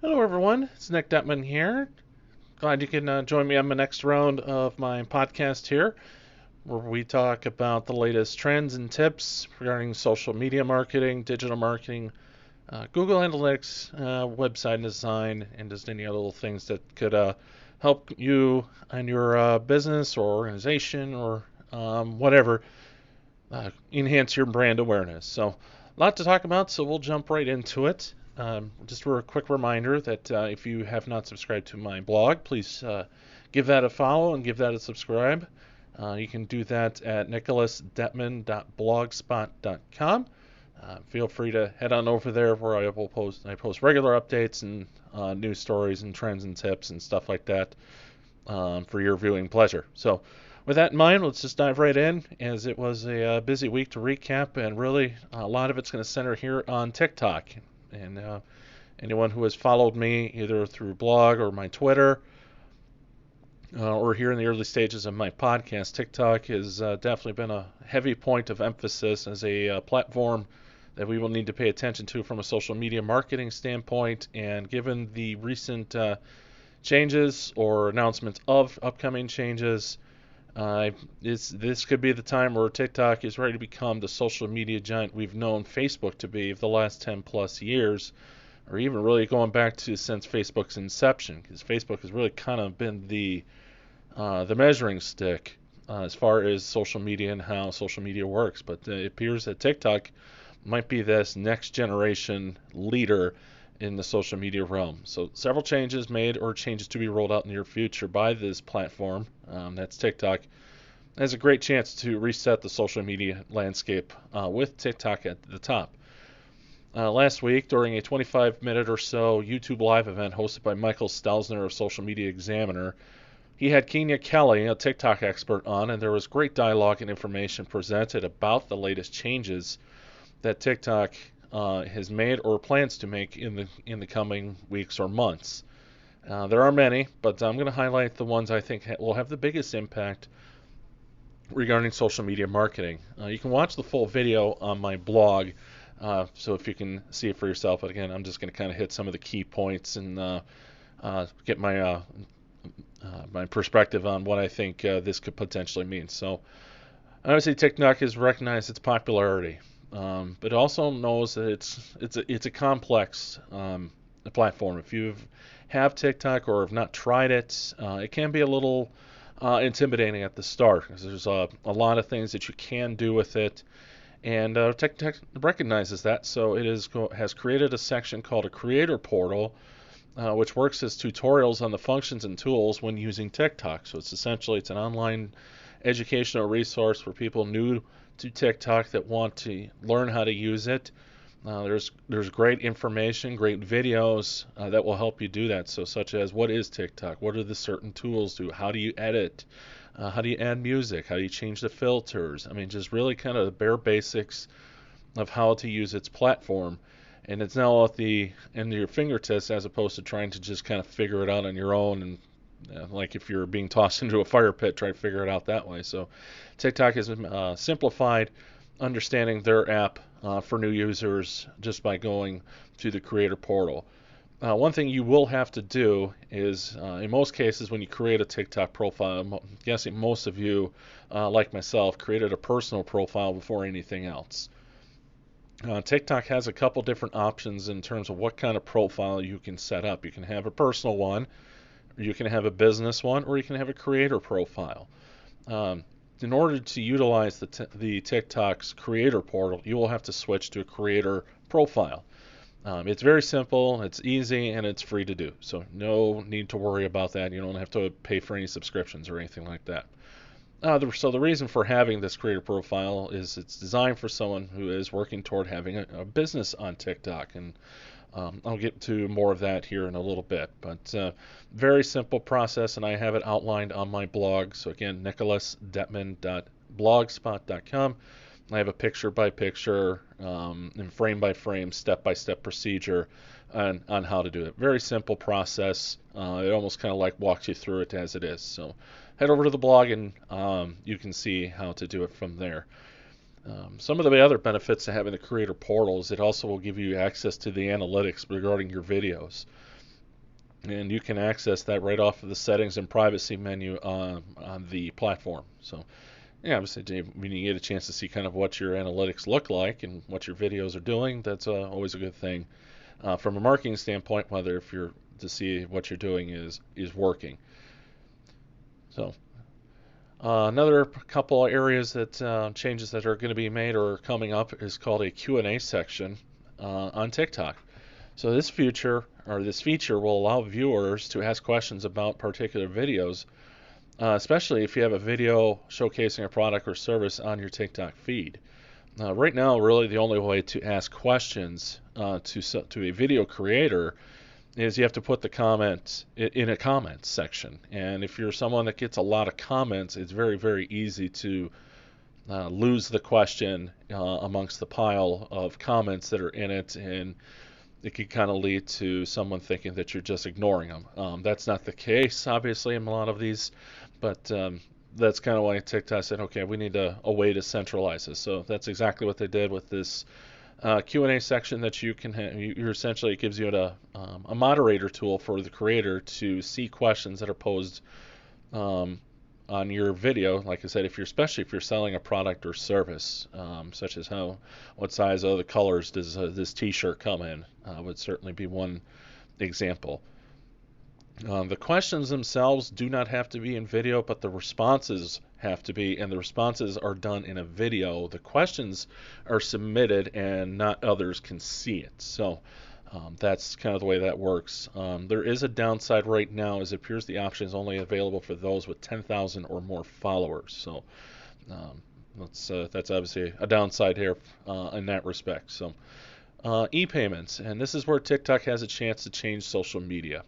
Hello, everyone. It's Nick Dettmann here. Glad you can join me on the next round of my podcast here, where we talk about the latest trends and tips regarding social media marketing, digital marketing, Google Analytics, website design, and just any other little things that could help you and your business or organization or whatever enhance your brand awareness. So, a lot to talk about, so we'll jump right into it. Just for a quick reminder that if you have not subscribed to my blog, please give that a follow and give that a subscribe. You can do that at nicholasdettmann.blogspot.com. Feel free to head on over there where I post regular updates and news stories and trends and tips and stuff like that for your viewing pleasure. So with that in mind, let's just dive right in, as it was a busy week to recap, and really a lot of it's going to center here on TikTok. And anyone who has followed me either through blog or my Twitter or here in the early stages of my podcast, TikTok has definitely been a heavy point of emphasis as a platform that we will need to pay attention to from a social media marketing standpoint. And given the recent changes or announcements of upcoming changes, this could be the time where TikTok is ready to become the social media giant we've known Facebook to be for the last 10 plus years, or even really going back to since Facebook's inception, because Facebook has really kind of been the measuring stick as far as social media and how social media works. But it appears that TikTok might be this next generation leader in the social media realm. So several changes made or changes to be rolled out in the near future by this platform, that's TikTok, has a great chance to reset the social media landscape with TikTok at the top. Last week, during a 25-minute or so YouTube Live event hosted by Michael Stelzner of Social Media Examiner, he had Kenya Kelly, a TikTok expert, on, and there was great dialogue and information presented about the latest changes that TikTok has made or plans to make in the coming weeks or months. There are many, but I'm going to highlight the ones I think will have the biggest impact regarding social media marketing. You can watch the full video on my blog, so if you can see it for yourself. But again, I'm just going to kind of hit some of the key points and get my my perspective on what I think this could potentially mean. So obviously TikTok has recognized its popularity. But also knows that it's a complex platform. If you have TikTok or have not tried it, it can be a little intimidating at the start, because there's a lot of things that you can do with it, and TikTok recognizes that. So it has created a section called a creator portal, which works as tutorials on the functions and tools when using TikTok. So it's an online educational resource for people new to TikTok that want to learn how to use it. There's great information, great videos that will help you do that. So such as, what is TikTok? What do the certain tools do? How do you edit? How do you add music? How do you change the filters? I mean, just really kind of the bare basics of how to use its platform. And it's now at the end of your fingertips, as opposed to trying to just kind of figure it out on your own, and like if you're being tossed into a fire pit, try to figure it out that way. So TikTok has simplified understanding their app for new users just by going to the creator portal. One thing you will have to do is, in most cases, when you create a TikTok profile, I'm guessing most of you, like myself, created a personal profile before anything else. TikTok has a couple different options in terms of what kind of profile you can set up. You can have a personal one, you can have a business one, or you can have a creator profile. In order to utilize the TikTok's creator portal, you will have to switch to a creator profile. It's very simple, it's easy, and it's free to do. So no need to worry about that. You don't have to pay for any subscriptions or anything like that. So the reason for having this creator profile is it's designed for someone who is working toward having a business on TikTok, and I'll get to more of that here in a little bit. But very simple process, and I have it outlined on my blog. So again, nicholasdettmann.blogspot.com. I have a picture-by-picture and frame-by-frame, step-by-step procedure on how to do it. Very simple process. It almost kind of like walks you through it as it is. So head over to the blog and you can see how to do it from there. Some of the other benefits to having the creator portal is it also will give you access to the analytics regarding your videos. and you can access that right off of the settings and privacy menu on the platform. So, yeah, obviously, when you get a chance to see kind of what your analytics look like and what your videos are doing, that's always a good thing from a marketing standpoint, whether if you're to see what you're doing is working. So, another couple of areas that changes that are going to be made or coming up is called a Q&A section on TikTok. So this feature will allow viewers to ask questions about particular videos, especially if you have a video showcasing a product or service on your TikTok feed. Right now, really the only way to ask questions to a video creator is you have to put the comment in a comments section. And if you're someone that gets a lot of comments, it's very, very easy to lose the question amongst the pile of comments that are in it, and it could kind of lead to someone thinking that you're just ignoring them. That's not the case, obviously, in a lot of these, but that's kind of why TikTok said, okay, we need a way to centralize this. So that's exactly what they did with this Q&A section that you can have. You essentially, it gives you a moderator tool for the creator to see questions that are posed on your video. Like I said, especially if you're selling a product or service, such as what size of the colors does this T-shirt come in, would certainly be one example. The questions themselves do not have to be in video, but the responses have to be, and the responses are done in a video. The questions are submitted and not others can see it. So that's kind of the way that works. There is a downside right now, as it appears the option is only available for those with 10,000 or more followers. So that's obviously a downside here in that respect. So e-payments, and this is where TikTok has a chance to change social media.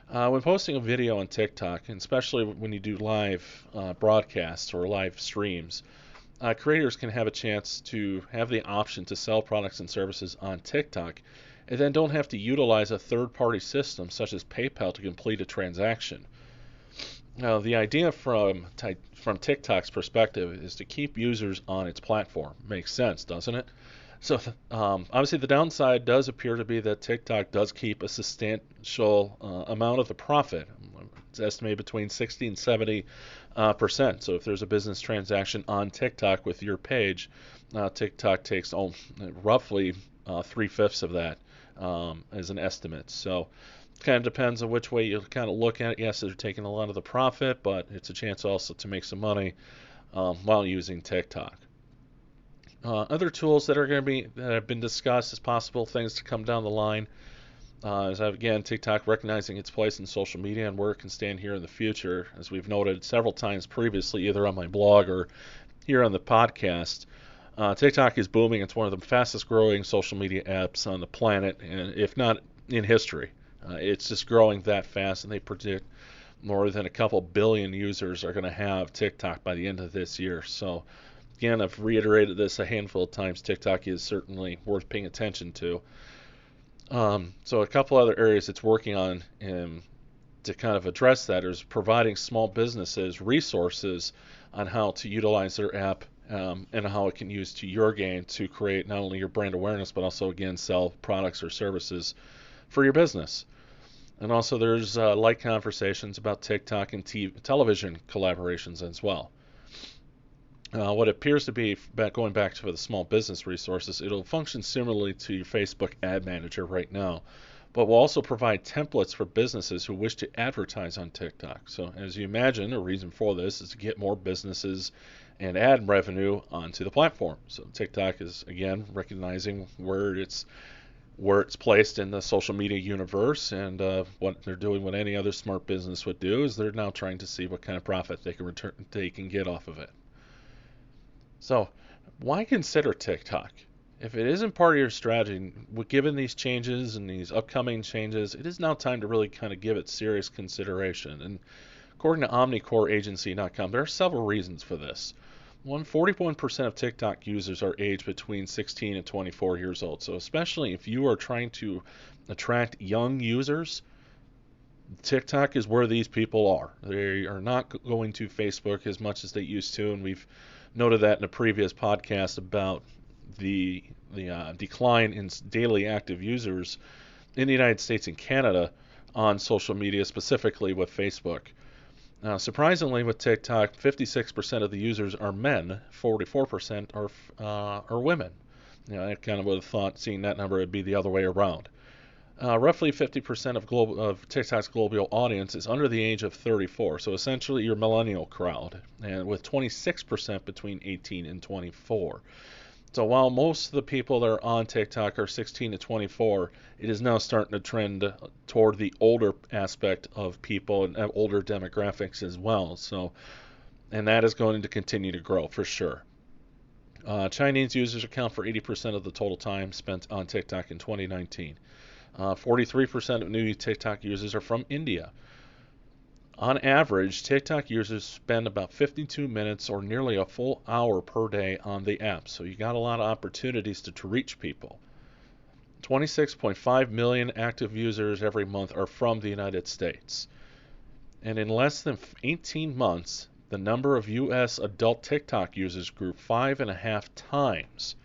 When posting a video on TikTok, and especially when you do live broadcasts or live streams, creators can have a chance to have the option to sell products and services on TikTok, and then don't have to utilize a third-party system such as PayPal to complete a transaction. Now, the idea from TikTok's perspective is to keep users on its platform. Makes sense, doesn't it? So obviously the downside does appear to be that TikTok does keep a substantial amount of the profit. It's estimated between 60 and 70%. So if there's a business transaction on TikTok with your page, TikTok takes roughly 3/5 of that as an estimate. So it kind of depends on which way you kind of look at it. Yes, they're taking a lot of the profit, but it's a chance also to make some money while using TikTok. Other tools that have been discussed as possible things to come down the line is, again, TikTok recognizing its place in social media and where it can stand here in the future. As we've noted several times previously, either on my blog or here on the podcast, TikTok is booming. It's one of the fastest growing social media apps on the planet, and if not in history. It's just growing that fast, and they predict more than a couple billion users are going to have TikTok by the end of this year. So again, I've reiterated this a handful of times. TikTok is certainly worth paying attention to. So a couple other areas it's working on to kind of address that is providing small businesses resources on how to utilize their app and how it can use to your gain to create not only your brand awareness, but also, again, sell products or services for your business. And also there's light conversations about TikTok and television collaborations as well. What appears to be, going back to the small business resources, it'll function similarly to your Facebook ad manager right now, but will also provide templates for businesses who wish to advertise on TikTok. So as you imagine, a reason for this is to get more businesses and ad revenue onto the platform. So TikTok is, again, recognizing where it's placed in the social media universe, and what they're doing, what any other smart business would do, is they're now trying to see what kind of profit they can get off of it. So why consider TikTok? If it isn't part of your strategy, given these changes and these upcoming changes, it is now time to really kind of give it serious consideration. And according to OmniCoreAgency.com, there are several reasons for this. 41% of TikTok users are aged between 16 and 24 years old. So especially if you are trying to attract young users, TikTok is where these people are. They are not going to Facebook as much as they used to, and we've noted that in a previous podcast about the decline in daily active users in the United States and Canada on social media, specifically with Facebook. Surprisingly, with TikTok, 56% of the users are men, 44% are women. I kind of would have thought, seeing that number, it'd be the other way around. Roughly 50% of TikTok's global audience is under the age of 34, so essentially your millennial crowd, and with 26% between 18 and 24. So while most of the people that are on TikTok are 16 to 24, it is now starting to trend toward the older aspect of people and older demographics as well. So, and that is going to continue to grow for sure. Chinese users account for 80% of the total time spent on TikTok in 2019. 43% of new TikTok users are from India. On average, TikTok users spend about 52 minutes or nearly a full hour per day on the app, so you got a lot of opportunities to reach people. 26.5 million active users every month are from the United States. And in less than 18 months, the number of U.S. adult TikTok users grew 5.5 times.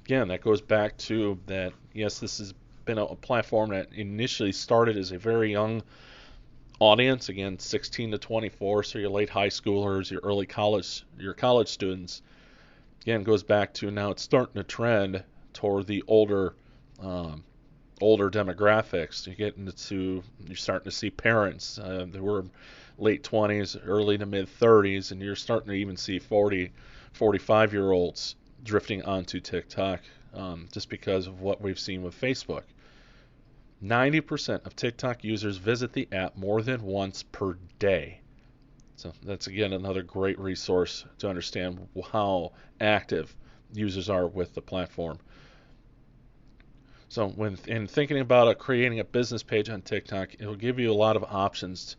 Again, that goes back to that, yes, this has been a platform that initially started as a very young audience, again 16 to 24, so your late high schoolers, your early college, your college students. Again, goes back to now it's starting to trend toward the older demographics. You're starting to see parents that were late 20s, early to mid 30s, and you're starting to even see 40, 45-year-olds drifting onto TikTok, just because of what we've seen with Facebook. 90% of TikTok users visit the app more than once per day. So that's, again, another great resource to understand how active users are with the platform. So in thinking about creating a business page on TikTok, it will give you a lot of options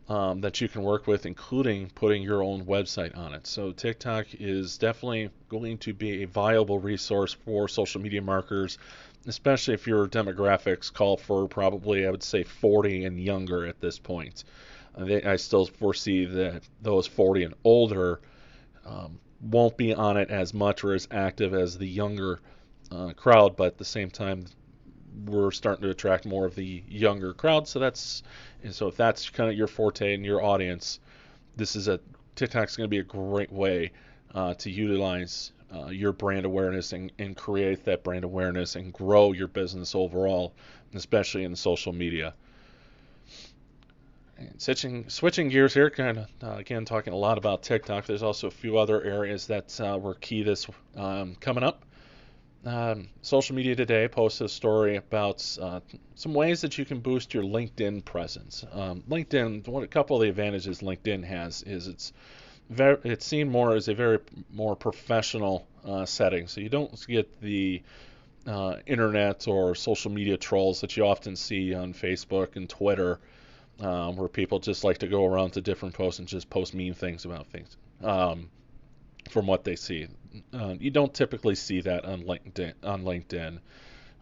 that you can work with, including putting your own website on it. So TikTok is definitely going to be a viable resource for social media marketers, especially if your demographics call for probably, I would say, 40 and younger at this point. I still foresee that those 40 and older won't be on it as much or as active as the younger crowd, but at the same time, we're starting to attract more of the younger crowd. So if that's kind of your forte and your audience, TikTok's going to be a great way to utilize your brand awareness and create that brand awareness and grow your business overall, especially in social media. And switching gears here, kind of again talking a lot about TikTok. There's also a few other areas that were key this coming up. Social Media Today posted a story about some ways that you can boost your LinkedIn presence. A couple of the advantages LinkedIn has is it's seen more as a very more professional setting. So you don't get the internet or social media trolls that you often see on Facebook and Twitter, where people just like to go around to different posts and just post mean things about things. From what they see, you don't typically see that on LinkedIn,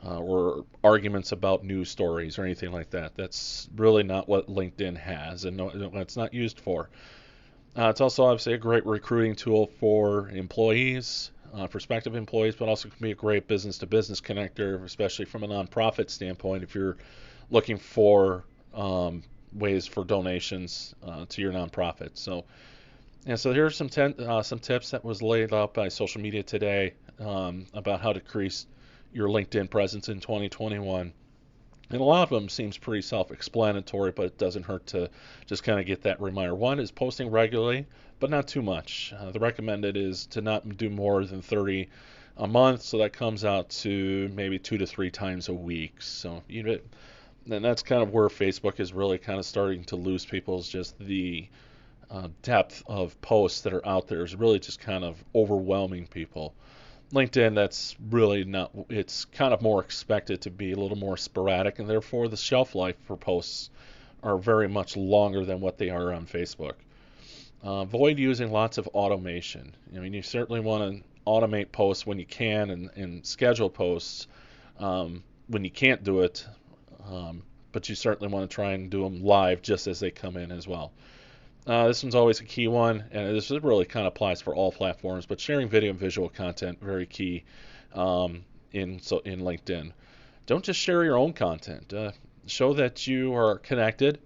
or arguments about news stories or anything like that. That's really not what LinkedIn has, and it's not used for. It's also obviously a great recruiting tool for employees, prospective employees, but also can be a great business-to-business connector, especially from a nonprofit standpoint if you're looking for ways for donations to your nonprofit. So here are some tips that was laid out by Social Media Today about how to increase your LinkedIn presence in 2021. And a lot of them seems pretty self-explanatory, but it doesn't hurt to just kind of get that reminder. One is posting regularly, but not too much. The recommended is to not do more than 30 a month, so that comes out to maybe 2 to 3 times a week. So and that's kind of where Facebook is really kind of starting to lose people's just the depth of posts that are out there is really just kind of overwhelming people. LinkedIn, that's really not, it's kind of more expected to be a little more sporadic, and therefore the shelf life for posts are very much longer than what they are on Facebook. Avoid using lots of automation. I mean, you certainly want to automate posts when you can and schedule posts when you can't do it, but you certainly want to try and do them live just as they come in as well. This one's always a key one, and this really kind of applies for all platforms, but sharing video and visual content, very key in LinkedIn. Don't just share your own content. show that you are connected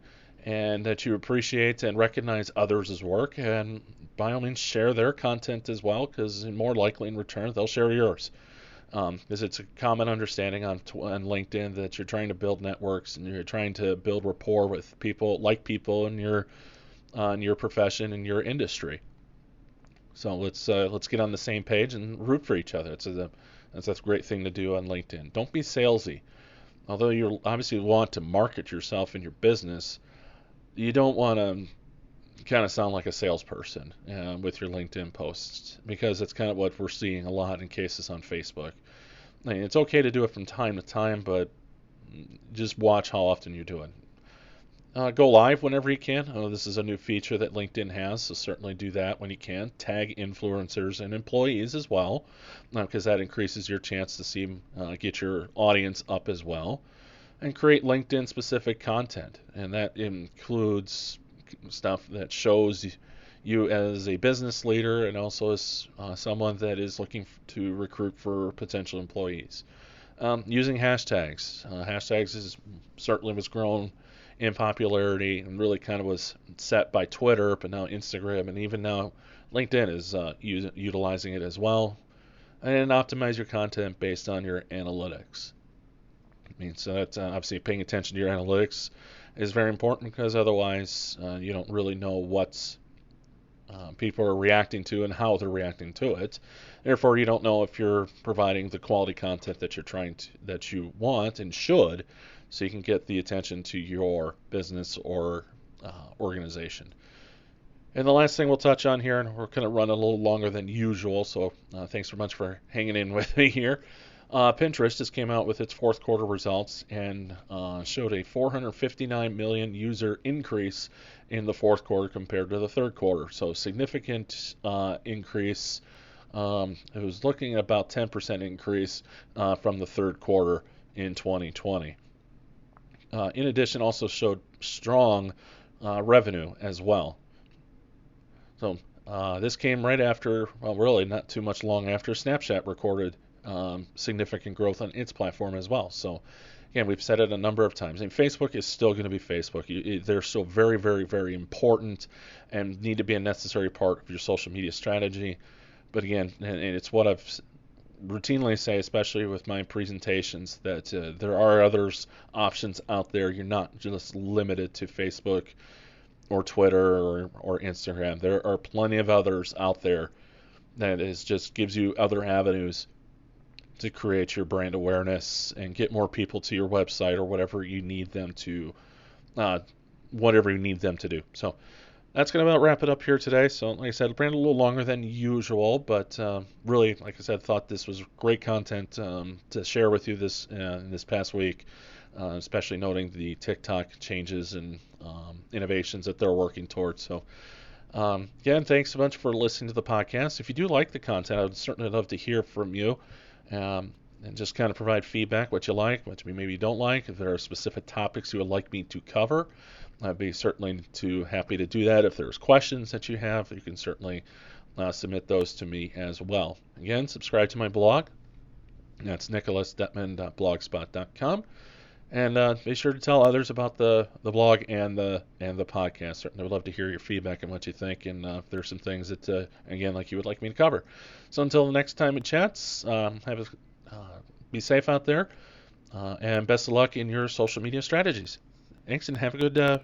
and that you appreciate and recognize others' work, and by all means share their content as well, because more likely in return they'll share yours. Because it's a common understanding on LinkedIn that you're trying to build networks and you're trying to build rapport with people, like people in your profession and your industry. So let's get on the same page and root for each other. That's a great thing to do on LinkedIn. Don't be salesy. Although you obviously want to market yourself and your business, you don't want to kind of sound like a salesperson with your LinkedIn posts, because it's kind of what we're seeing a lot in cases on Facebook. I mean, it's okay to do it from time to time, but just watch how often you do it. Go live whenever you can. This is a new feature that LinkedIn has, so certainly do that when you can. Tag influencers and employees as well, because that increases your chance to get your audience up as well. And create LinkedIn specific content, and that includes stuff that shows you as a business leader and also as someone that is looking to recruit for potential employees. Using hashtags. Hashtags certainly was grown in popularity and really kind of was set by Twitter, but now Instagram and even now LinkedIn is utilizing it as well. And optimize your content based on your analytics. So that's obviously paying attention to your analytics is very important, because otherwise you don't really know what people are reacting to and how they're reacting to it. Therefore, you don't know if you're providing the quality content that you want and should, so you can get the attention to your business or organization. And the last thing we'll touch on here, and we're going to run a little longer than usual, so thanks so much for hanging in with me here. Pinterest just came out with its fourth quarter results and showed a 459 million user increase in the fourth quarter compared to the third quarter. So significant increase. It was looking at about 10% increase from the third quarter in 2020. In addition, also showed strong revenue as well. So this came right after, well, really not too much long after Snapchat recorded significant growth on its platform as well. So again, we've said it a number of times. And Facebook is still going to be Facebook. They're still very, very, very important and need to be a necessary part of your social media strategy. But again, and it's what I've routinely say, especially with my presentations, that there are others options out there. You're not just limited to Facebook or Twitter or Instagram. There are plenty of others out there that just gives you other avenues to create your brand awareness and get more people to your website or whatever you need them to do. So that's going to about wrap it up here today. So like I said, it ran a little longer than usual, but really, like I said, thought this was great content to share with you this past week, especially noting the TikTok changes and innovations that they're working towards. So again, thanks so much for listening to the podcast. If you do like the content, I would certainly love to hear from you. And just kind of provide feedback, what you like, what you maybe don't like. If there are specific topics you would like me to cover, I'd be certainly happy to do that. If there's questions that you have, you can certainly submit those to me as well. Again, subscribe to my blog. That's nicholasdettmann.blogspot.com. And be sure to tell others about the blog and the podcast. Certainly would love to hear your feedback and what you think, and if there's some things that, again, like you would like me to cover. So until the next time it chats, be safe out there, and best of luck in your social media strategies. Thanks, and have a good